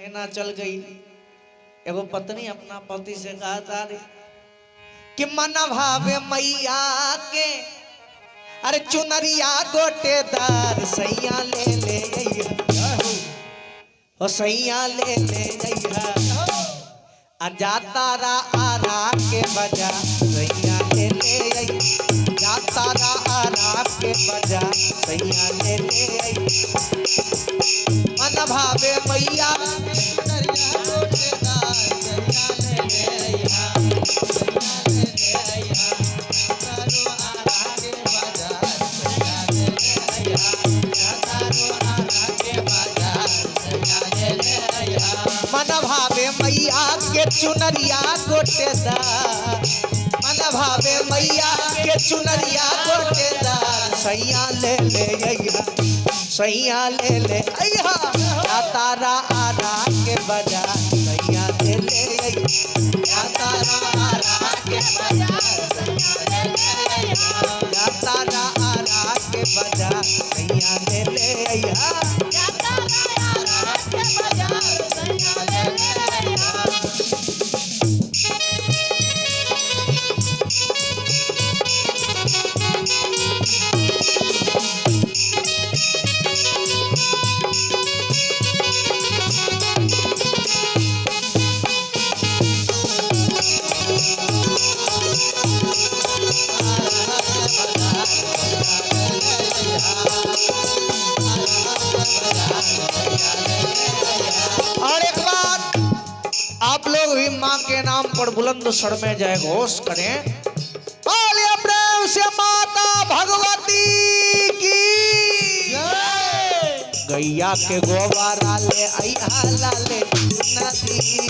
महीना चल गई। एगो पत्नी अपना पति से कहा था कि मन भावे मैया के अरे चुनरिया गोटेदार सैया ले ले ओ सैया ले ले जाता रा आरा के बजा सैया ले ले जाता रा आरा के बजा सैया ले ले मन भावे मैया मन भावे मैया के चुनरिया गोटेदार मन भावे मैया के चुनरिया गोटेदार सैया ले ले सैया ले ले तारा आरा के बजा सैया ले ले तारा आरा के बजा तारा आरा के बजा सैया ले ले और एक बात आप लोग भी माँ के नाम पर बुलंद स्वर में जय घोष करें। बोलिए प्रेम से माता भगवती की गैया के गोबारा ले अइहा लाले नदी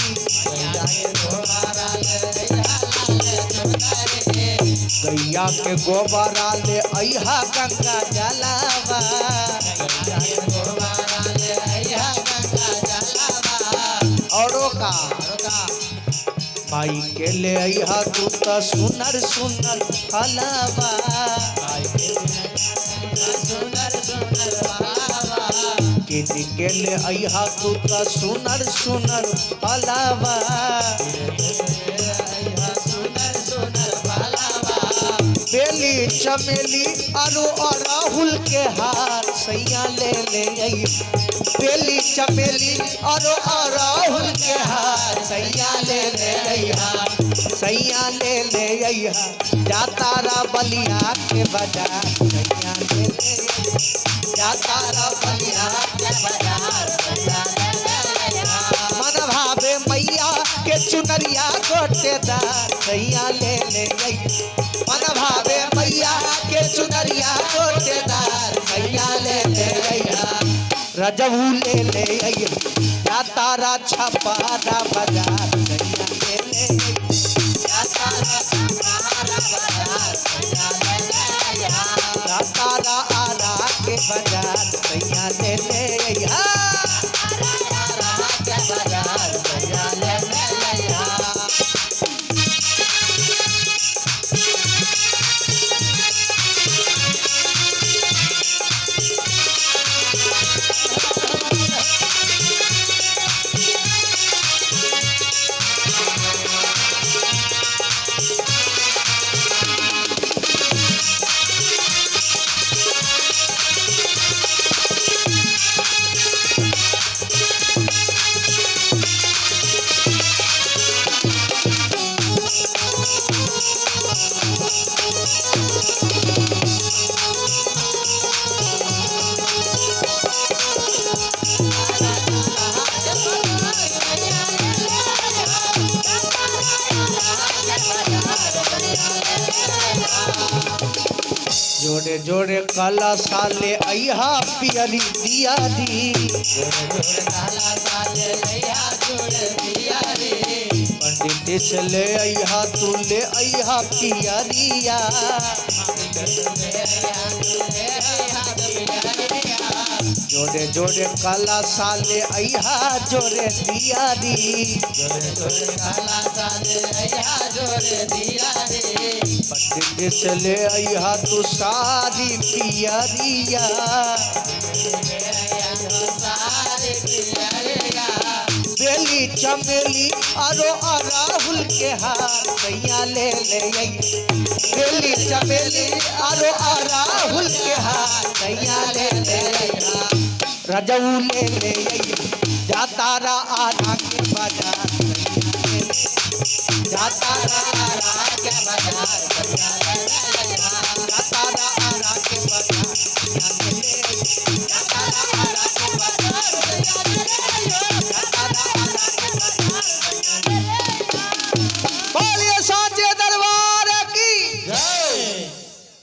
गैया के गोबारा ले अइहा गंगा जलावा औरों का भाई के ले अइहा तू तो सुनर सुनर फलवा किनी के ले अइहा तू तो सुनर सुनर फलवा बेली चमेली अरु और राहुल के हार सैया ले ले बेली चमेली और राहुल के हार सैया ले ले सैया ले ले जाता रा बलिया के बाजार सैया ले ले जाता रा बलिया के बाजार सैया ले ले मन भावे मैया के चुनरिया गोटेदार सैया ले ले मन भावे मैया के चुनरिया गोटेदार सैया ले ले रजबू ले ले जाता रा छपारा बाजार सैया ले ले जाता रा आरा के बाजार सैया ले ले जोड़े जोड़े काला साले अइहा पियरी दिया दी पंडित से ले अइहा तू ले अइहा पियरिया जोड़े जोड़े काला साले अइहा जोड़े दिया दी पंडित से ले अइहा तू सारी पियरिया बेली चमेली और अड़हुल के हार सैया ले आई। बेली चमेली और अड़हुल के हार सैया ले आई। रजऊ ले आई जाता रा आरा के बाजार जाता रा आरा के बाजार जाता रा आरा के बाजार जाता रा आरा के बाजार